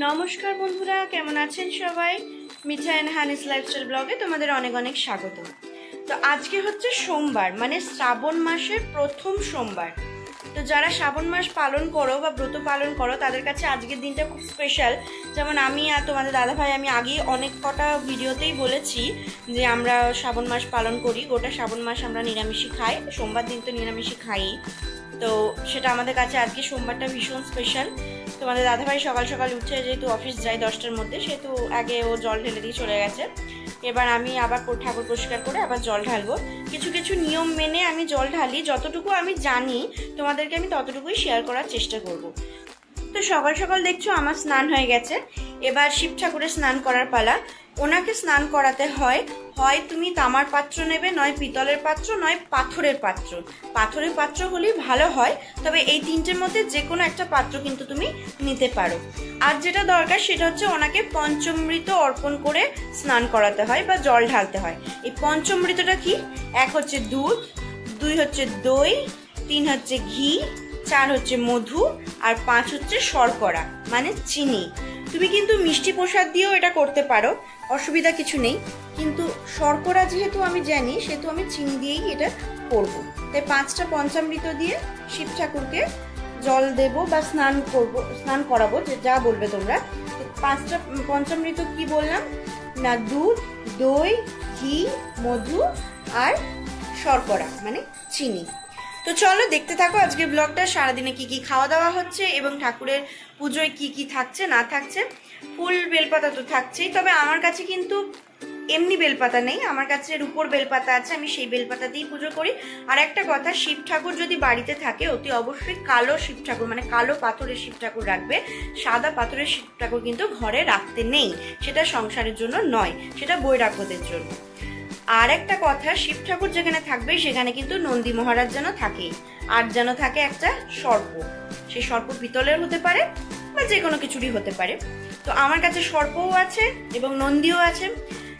नमस्कार बंधुरा केमन आছেন সবাই মিঠা এন্ড হানিস লাইফস্টাইল ব্লগে তোমাদের অনেক অনেক স্বাগত। তো আজকে হচ্ছে সোমবার, মানে শ্রাবণ মাসের প্রথম সোমবার। তো যারা শ্রাবণ মাস পালন করো বা ব্রত পালন করো তাদের কাছে আজকের দিনটা খুব স্পেশাল। যেমন আমি আর তোমাদের দাদা ভাই আমি আগে অনেক কটা ভিডিওতেই বলেছি যে আমরা শ্রাবণ মাস পালন করি, গোটা শ্রাবণ মাস আমরা নিরামিষই খাই, সোমবার দিন তো নিরামিষই খাই। তো সেটা আমাদের কাছে আজকে সোমবারটা ভীষণ স্পেশাল। তোমাদের দাদাভাই সকাল সকাল উঠে যেহেতু অফিস যায় 10টার মধ্যে, সেহেতু আগে ও জল ঢেলে দিয়ে চলে গেছে। এবার আমি আবার ঠাকুর পরিষ্কার করে আবার জল ঢালবো। কিছু কিছু নিয়ম মেনে আমি জল ঢালি, যতটুকু আমি জানি তোমাদেরকে আমি ততটুকুই শেয়ার করার চেষ্টা করব। তো সকাল সকাল দেখছো আমার স্নান হয়ে গেছে, এবার শিব ঠাকুরের স্নান করার পালা। ওনাকে স্নান করাতে হয় তুমি তামার পাত্র নেবে, নয় পিতলের পাত্র, নয় পাথরের পাত্র। পাথরের পাত্র হলেই ভালো হয়, তবে এই তিনটের মধ্যে যে কোনো একটা পাত্র কিন্তু তুমি নিতে পারো। আর যেটা দরকার সেটা হচ্ছে ওনাকে পঞ্চামৃত অর্পণ করে স্নান করাতে হয় বা জল ঢালতে হয়। এই পঞ্চামৃতটা কি? 1 হচ্ছে দুধ, 2 হচ্ছে দই, 3 হচ্ছে ঘি, 4 হচ্ছে মধু, আর 5 হচ্ছে শর্করা মানে চিনি। তুমি কিন্তু মিষ্টি প্রসাদ দিয়েও এটা করতে পারো, অসুবিধা কিছু নেই, কিন্তু শর্করা যেহেতু আমি জানি সেহেতু আমি চিনি দিয়েই এটা করব। তাই 5টা পঞ্চামৃত দিয়ে শিব ঠাকুরকে জল দেব বা স্নান করাবো, যা বলবে তোমরা। 5টা পঞ্চামৃত কি বললাম না? দুধ, দই, ঘি, মধু আর শর্করা মানে চিনি। তো চলো দেখতে থাকো আজকের ব্লগটা। সারাদিনে কি কি খাওয়া দাওয়া হচ্ছে এবং ঠাকুরের পুজোয় কি কি থাকছে না থাকছে। ফুল বেলপাতা তো থাকছেই, তবে আমার কাছে কিন্তু এমনি বেলপাতা নেই, আমার কাছে রূপোর বেলপাতা আছে, আমি সেই বেলপাতা দিয়েই পুজো করি। আর একটা কথা, শিব ঠাকুর যদি বাড়িতে থাকে অতি অবশ্যই কালো শিব ঠাকুর মানে কালো পাথরের শিব ঠাকুর রাখবে। সাদা পাথরের শিব ঠাকুর কিন্তু ঘরে রাখতে নেই, সেটা সংসারের জন্য নয়, সেটা বৈরাগ্যদের জন্য। আর একটা কথা, শিব ঠাকুর যেখানে থাকবে সেখানে কিন্তু নন্দী মহারাজ যেন থাকে, আর যেন থাকে একটা সর্প। সেই সর্প পিতলের হতে পারে বা যে কোনো কিছুরই হতে পারে। তো আমার কাছে সর্পও আছে এবং নন্দীও আছে।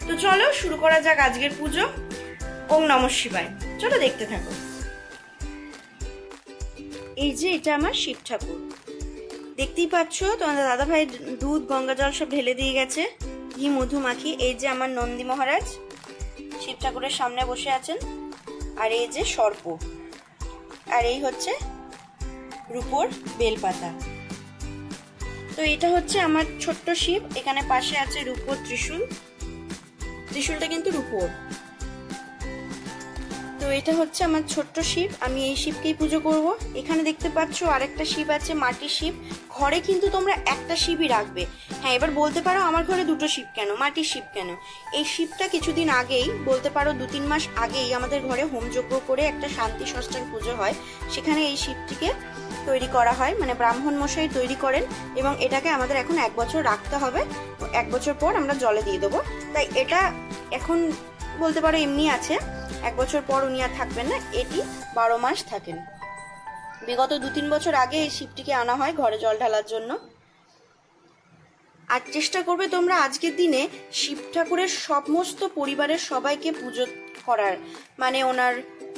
তো চলো শুরু করা যাক আজকের পুজো। ওম নমঃ শিবায়। চলো দেখতে থাকো। এই যে এটা আমার শিব ঠাকুর, দেখতেই পাচ্ছ। তোমাদের দাদা ভাই দুধ গঙ্গা জল সব ঢেলে দিয়ে গেছে, ঘি মধু মাখি। এই যে আমার নন্দী মহারাজ শিব ঠাকুরের সামনে বসে আছেন, আর এই যে সর্প, আর এই হচ্ছে রূপোর বেলপাতা। তো এটা হচ্ছে আমার ছোট্ট শিব, এখানে পাশে আছে রূপোর ত্রিশূল, ত্রিশূলটা কিন্তু রূপোর। তো এটা হচ্ছে আমার ছোট্ট শিব, আমি এই শিবকেই পুজো করব। এখানে দেখতে পাচ্ছ আরেকটা শিব আছে, মাটির শিব। ঘরে কিন্তু তোমরা একটা শিবই রাখবে। হ্যাঁ, এবার বলতে পারো আমার ঘরে দুটো শিব কেন, মাটির শিব কেন? এই শিবটা কিছুদিন আগেই, বলতে পারো 2-3 মাস আগেই আমাদের ঘরে হোমযজ্ঞ করে একটা শান্তি ষষ্ঠান পুজো হয়, সেখানে এই শিবটিকে তৈরি করা হয়, মানে ব্রাহ্মণ মশাই তৈরি করেন। এবং এটাকে আমাদের এখন 1 বছর রাখতে হবে, 1 বছর পর আমরা জলে দিয়ে দেবো। তাই এটা এখন বলতে পারো এমনি আছে, 1 বছর পর উনি আর থাকবেন না, এটি 12 মাস থাকেন। বিগত 2-3 বছর আগে এই শিবটিকে আনা হয় ঘরে জল ঢালার জন্য। আর চেষ্টা করবে তোমরা আজকের দিনে শিব ঠাকুরের সমস্ত পরিবারের সবাইকে পুজো করার, মানে ওনার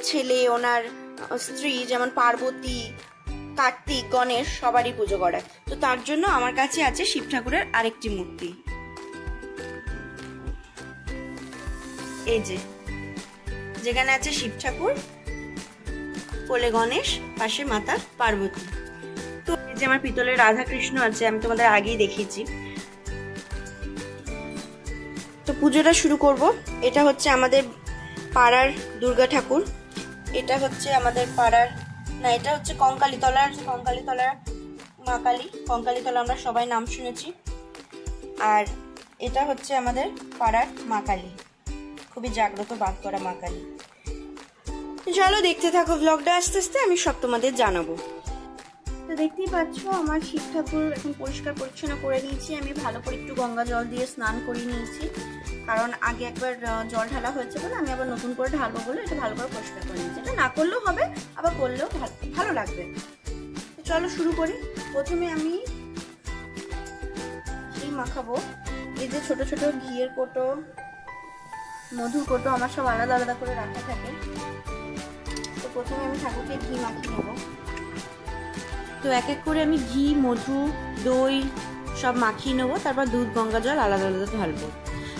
ছেলে, ওনার স্ত্রী, যেমন পার্বতী, কার্তিক, গণেশ, সবারই পুজো করার। তো তার জন্য আমার কাছে আছে শিব ঠাকুরের আরেকটি মূর্তি, এই যে, যেখানে আছে শিব ঠাকুর, কোলে গণেশ, পাশে মাতা পার্বতী। তো এই যে আমার পিতলের রাধা কৃষ্ণ আছে, আমি তোমাদের আগেই দেখিয়েছি। তো পুজোটা শুরু করব। এটা হচ্ছে আমাদের পাড়ার দুর্গা ঠাকুর, এটা হচ্ছে আমাদের পাড়ার, না এটা হচ্ছে কঙ্কালীতলার মা কালী। কঙ্কালীতলা আমরা সবাই নাম শুনেছি। আর এটা হচ্ছে আমাদের পাড়ার মা কালী, খুবই জাগ্রত বাদ করা মা কালী। চলো দেখতে থাকো ব্লগটা, আস্তে আস্তে আমি সব তোমাদের জানাবো। তো দেখতেই পাচ্ছ আমার শিব ঠাকুর এখন পরিষ্কার পরিচ্ছন্ন করে নিয়েছি। আমি ভালো করে একটু গঙ্গা জল দিয়ে স্নান করিয়ে নিয়েছি, কারণ আগে একবার জল ঢালা হয়েছে বলে আমি আবার নতুন করে ঢালবো বলে এটা ভালো করে পরিষ্কার করে নিয়েছি। এটা না করলেও হবে, আবার করলেও ভালো লাগবে। তো চলো শুরু করি। প্রথমে আমি ঘি মাখাবো। এই যে ছোট ছোট ঘিয়ের কোটো, মধুর কোটো আমার সব আলাদা আলাদা করে রাখা থাকে। তো প্রথমে আমি ঠাকুরকে ঘি মাখিয়ে নেব। তো এক এক করে আমি ঘি, মধু, দই, সব মাখিয়ে নেবো, তারপর দুধ গঙ্গা জল আলাদা আলাদা ঢালবো।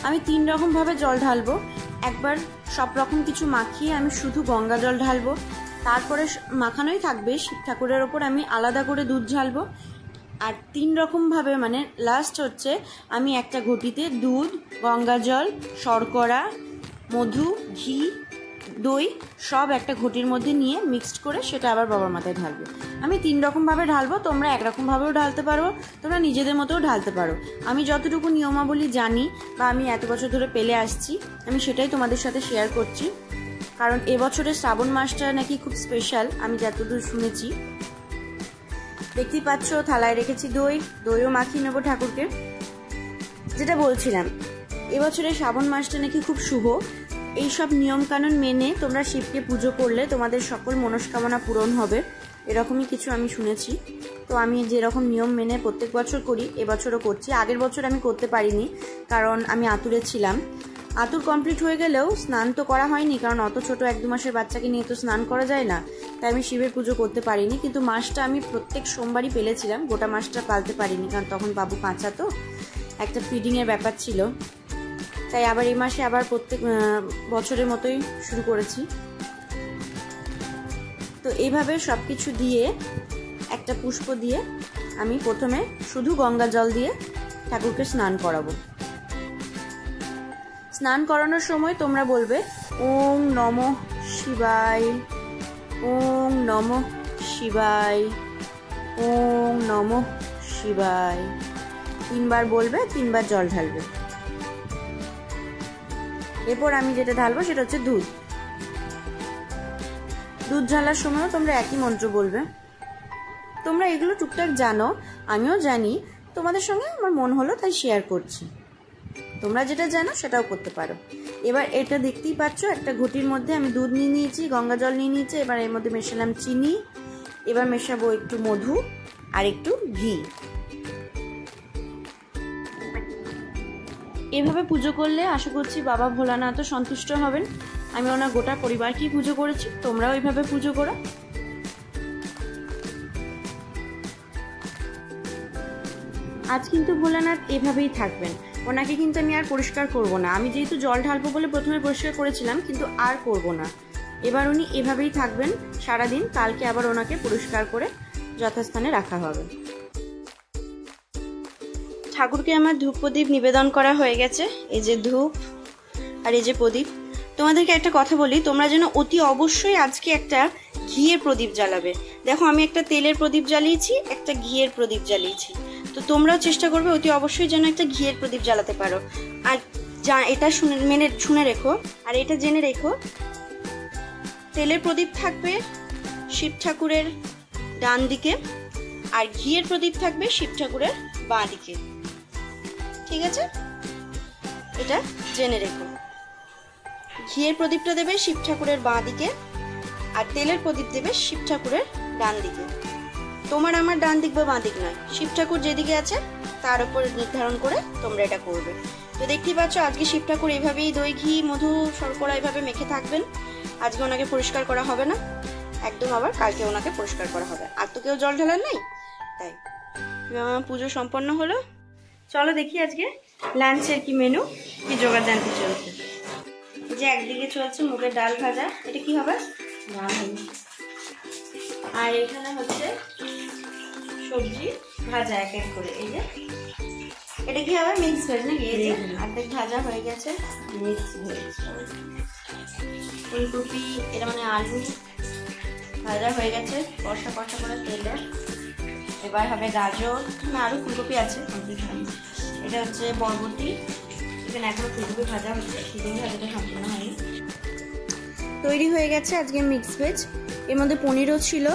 আমি 3 রকমভাবে জল ঢালবো। একবার সব রকম কিছু মাখিয়ে আমি শুধু গঙ্গা জল ঢালবো, তারপরে মাখানোই থাকবে শিব ঠাকুরের ওপর আমি আলাদা করে দুধ ঢালবো। আর 3 রকমভাবে মানে লাস্ট হচ্ছে আমি একটা ঘটিতে দুধ, গঙ্গা জল, শর্করা, মধু, ঘি, দই সব একটা ঘটির মধ্যে নিয়ে মিক্সড করে সেটা আবার বাবার মাথায় ঢালবো। আমি 3 রকমভাবে ঢালবো, তোমরা একরকমভাবেও ঢালতে পারো, তোমরা নিজেদের মতোও ঢালতে পারো। আমি যতটুকু নিয়মাবলী জানি বা আমি এত বছর ধরে পেলে আসছি, আমি সেটাই তোমাদের সাথে শেয়ার করছি। কারণ এবছরের শ্রাবণ মাসটা নাকি খুব স্পেশাল, আমি যতদূর শুনেছি। দেখতেই পাচ্ছ থালায় রেখেছি দইও মাখিয়ে নেবো ঠাকুরকে। যেটা বলছিলাম, এবছরের শ্রাবণ মাসটা নাকি খুব শুভ। এইসব নিয়মকানুন মেনে তোমরা শিবকে পুজো করলে তোমাদের সকল মনস্কামনা পূরণ হবে, এরকমই কিছু আমি শুনেছি। তো আমি যেরকম নিয়ম মেনে প্রত্যেক বছর করি এবছরও করছি। আগের বছর আমি করতে পারিনি কারণ আমি আতুরে ছিলাম। আতুর কমপ্লিট হয়ে গেলেও স্নান তো করা হয়নি, কারণ অত ছোট 1-2 মাসের বাচ্চাকে নিয়ে তো স্নান করা যায় না, তাই আমি শিবের পুজো করতে পারিনি। কিন্তু মাসটা আমি প্রত্যেক সোমবারই পেলেছিলাম, গোটা মাসটা পালতে পারিনি কারণ তখন বাবু কাঁচা, তো একটা ফিডিংয়ের ব্যাপার ছিল। তাই আবার এই মাসে আবার প্রত্যেক বছরের মতোই শুরু করেছি। তো এইভাবে সব কিছু দিয়ে একটা পুষ্প দিয়ে আমি প্রথমে শুধু গঙ্গা জল দিয়ে ঠাকুরকে স্নান করাবো। স্নান করানোর সময় তোমরা বলবে ওং নমঃ শিবায়, ওং নমঃ শিবায়, ওং নমঃ শিবায় 3 বার বলবে, 3 বার জল ঢালবে। এরপর আমি যেটা ঢালবো সেটা হচ্ছে দুধ। দুধ ঢালার সময়ও তোমরা একই মন্ত্র বলবে। তোমরা এগুলো টুকটাক জানো, আমিও জানি, তোমাদের সঙ্গে আমার মন হলো তাই শেয়ার করছি। তোমরা যেটা জানো সেটাও করতে পারো। এবার এটা দেখতেই পাচ্ছ একটা ঘটির মধ্যে আমি দুধ নিয়ে নিয়েছি, গঙ্গা জল নিয়ে নিয়েছি। এবার এর মধ্যে মেশালাম চিনি, এবার মেশাবো একটু মধু আর একটু ঘি। এভাবে পুজো করলে আশা করছি বাবা ভোলানাথ সন্তুষ্ট হবেন। আমি ওনার গোটা পরিবারকেই পুজো করেছি, তোমরাও এইভাবে পুজো করো। আজ কিন্তু ভোলানাথ এভাবেই থাকবেন, ওনাকে কিন্তু আমি আর পরিষ্কার করব না। আমি যেহেতু জল ঢালবো বলে প্রথমে পরিষ্কার করেছিলাম, কিন্তু আর করব না। এবার উনি এভাবেই থাকবেন সারাদিন, কালকে আবার ওনাকে পরিষ্কার করে যথাস্থানে রাখা হবে। ঠাকুরকে আমার ধূপ প্রদীপ নিবেদন করা হয়ে গেছে। এই যে ধূপ আর এই যে প্রদীপ। তোমাদেরকে একটা কথা বলি, তোমরা যেন অতি অবশ্যই আজকে একটা ঘিয়ের প্রদীপ জ্বালাবে। দেখো আমি একটা তেলের প্রদীপ জ্বালিয়েছি, একটা ঘিয়ের প্রদীপ জ্বালিয়েছি। তো তোমরাও চেষ্টা করবে অতি অবশ্যই যেন একটা ঘিয়ের প্রদীপ জ্বালাতে পারো। আর এটা শুনে রেখো, আর এটা জেনে রেখো, তেলের প্রদীপ থাকবে শিব ঠাকুরের ডান দিকে আর ঘিয়ের প্রদীপ থাকবে শিব ঠাকুরের বাঁ দিকে। ঠিক আছে, এটা জেনে রেখো। ঘিয়ের প্রদীপটা দেবে শিব ঠাকুরের বাঁ দিকে আর তেলের প্রদীপ দেবে শিব ঠাকুরের ডান দিকে। তোমার আমার ডান দিক বা বাঁ দিক নয়, শিব ঠাকুর যেদিকে আছে তার উপর নির্ধারণ করে তোমরা এটা করবে। তো দেখতেই পাচ্ছ আজকে শিব ঠাকুর এভাবেই দই, ঘি, মধু, শর্করা এভাবে মেখে থাকবেন। আজকে ওনাকে পরিষ্কার করা হবে না একদম, আবার কালকে ওনাকে পরিষ্কার করা হবে। আর তো কেউ জল ঢালার নাই, তাই পুজো সম্পন্ন হলো। চলো দেখি আজকে লাঞ্চের কি মেনু, কি জোগাড় জানতে চলছে। যে একদিকে চলছে মুগের ডাল ভাজা, এটা কি হবে, আর এখানে হচ্ছে সবজি ভাজা এক এক করে। এই যে এটা কি হবে, মিক্স ভেজ নাকি? এই যে অর্ধেক ভাজা হয়ে গেছে, মিক্স ভেজ। ফুলকপি, এটা মানে আলু ভাজা হয়ে গেছে কষা কষা করে তেলে। এবার হবে গাজর, আরও ফুলকপি আছে। এটা হচ্ছে বরবটি, এখানে এখনো ফুলকপি ভাজা হচ্ছে, ফুলকপি ভাজাটা সম্পূর্ণ হয়নি। তৈরি হয়ে গেছে আজকে মিক্স ভেজ। এর মধ্যে পনিরও ছিল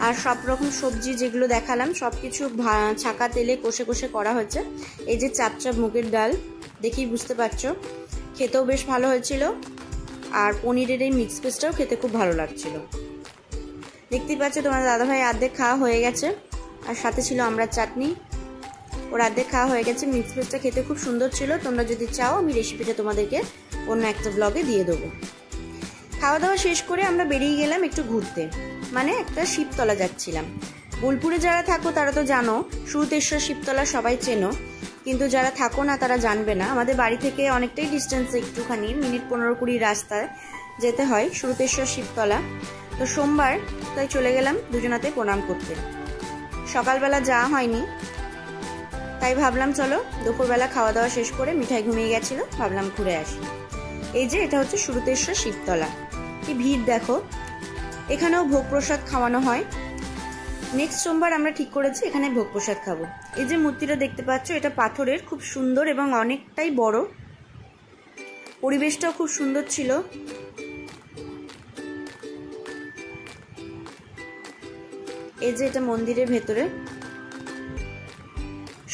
আর সব রকম সবজি যেগুলো দেখালাম সব কিছু ছাকা তেলে কষে কষে করা হয়েছে। এই যে চাপচাপ মুগের ডাল, দেখেই বুঝতে পারছো, খেতেও বেশ ভালো হয়েছিল। আর পনিরের এই মিক্স ভেজটাও খেতে খুব ভালো লাগছিল। দেখতেই পাচ্ছ তোমার দাদাভাই অর্ধেক খাওয়া হয়ে গেছে, আর সাথে ছিল আমড়ার চাটনি, ওর অর্ধেক খাওয়া হয়ে গেছে। মিক্স ভেজটা খেতে খুব সুন্দর ছিল। তোমরা যদি চাও আমি রেসিপিটা তোমাদেরকে অন্য একটা ব্লগে দিয়ে দেবো। খাওয়া দাওয়া শেষ করে আমরা বেরিয়ে গেলাম একটু ঘুরতে, মানে একটা শিবতলা যাচ্ছিলাম। বোলপুরে যারা থাকো তারা তো জানো, সুরুতেশ্বর শিবতলা সবাই চেনো, কিন্তু যারা থাকো না তারা জানবে না। আমাদের বাড়ি থেকে অনেকটাই ডিস্টেন্স, একটুখানি মিনিট 15-20 রাস্তায় যেতে হয় সুরুতেশ্বর শিবতলা। তো সোমবার তাই চলে গেলাম দুজনাতে প্রণাম করতে। সকালবেলা যাওয়া হয়নি, তাই ভাবলাম চলো দুপুরবেলা খাওয়া দাওয়া শেষ করে, মিঠাই ঘুমিয়ে গেছিল, ভাবলাম ঘুরে আসি। এই যে এটা হচ্ছে সুরুতেশ্বর শিবতলা, কি ভিড় দেখো। এখানেও ভোগ প্রসাদ খাওয়ানো হয়। নেক্সট সোমবার আমরা ঠিক করেছি এখানে ভোগ প্রসাদ খাবো। এই যে মূর্তিটা দেখতে পাচ্ছ, এটা পাথরের, খুব সুন্দর এবং অনেকটাই বড়। পরিবেশটাও খুব সুন্দর ছিল। এই যে এটা মন্দিরের ভেতরে।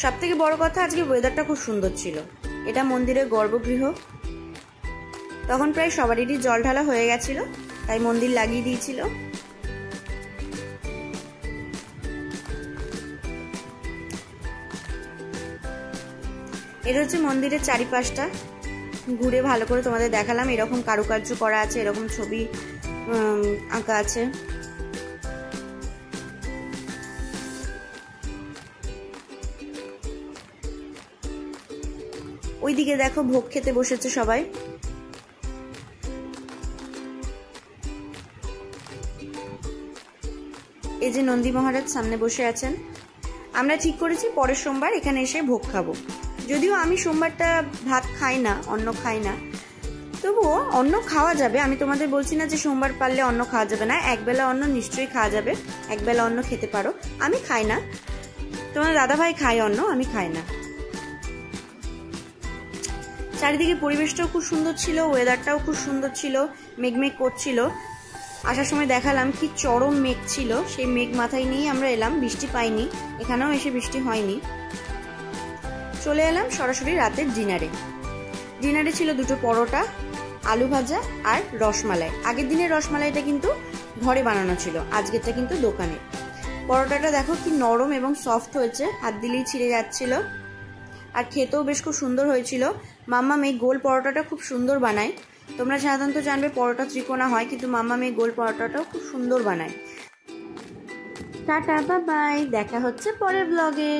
সব থেকে বড় কথা, আজকে ওয়েদারটা খুব সুন্দর ছিল। এটা মন্দিরের গর্ভগৃহ। তখন প্রায় সবারই জল ঢালা হয়ে গেছিল, তাই মন্দির লাগিয়ে দিয়েছিল। এটা হচ্ছে মন্দিরের চারিপাশটা, ঘুরে ভালো করে তোমাদের দেখালাম। এরকম কারুকার্য করা আছে, এরকম ছবি আঁকা আছে। ওইদিকে দেখো ভোগ খেতে বসেছে সবাই। এই যে নন্দী মহারাজ সামনে বসে আছেন। আমরা ঠিক করেছি পরের সোমবার এখানে এসে ভোগ খাবো। যদিও আমি সোমবারটা ভাত খাই না, অন্ন খাই না, তবুও অন্ন খাওয়া যাবে। আমি তোমাদের বলছি না যে সোমবার পারলে অন্ন খাওয়া যাবে না, একবেলা অন্ন নিশ্চয়ই খাওয়া যাবে, একবেলা অন্ন খেতে পারো। আমি খাই না, তোমার দাদাভাই খায় অন্ন, আমি খাই না। চারিদিকে পরিবেশটাও খুব সুন্দর ছিল, ওয়েদারটাও খুব সুন্দর ছিল, মেঘমেঘ করছিল। আসার সময় দেখালাম কি চরম মেঘ ছিল, সেই মেঘ মাথায় নিয়েই আমরা এলাম। বৃষ্টি পাইনি, এখানেও এসে বৃষ্টি হয়নি। চলে এলাম সরাসরি রাতের ডিনারে। ডিনারে ছিল 2টো পরোটা, আলু ভাজা আর রসমালাই। আগের দিনের রসমালাইটা কিন্তু ঘরে বানানো ছিল, আজকেরটা কিন্তু দোকানে। পরোটাটা দেখো কি নরম এবং সফট হয়েছে, হাত দিলেই ছিঁড়ে যাচ্ছিল। আর খেতেও বেশ খুব সুন্দর হয়েছিল। মাম্মাম এই গোল পরোটাটা খুব সুন্দর বানায়। তোমরা সাধারণত জানবে পরোটা ত্রিকোণা হয়, কিন্তু মাম্মাম এই গোল পরোটাটাও খুব সুন্দর বানায়। টাটা, বাই বাই, দেখা হচ্ছে পরের ব্লগে।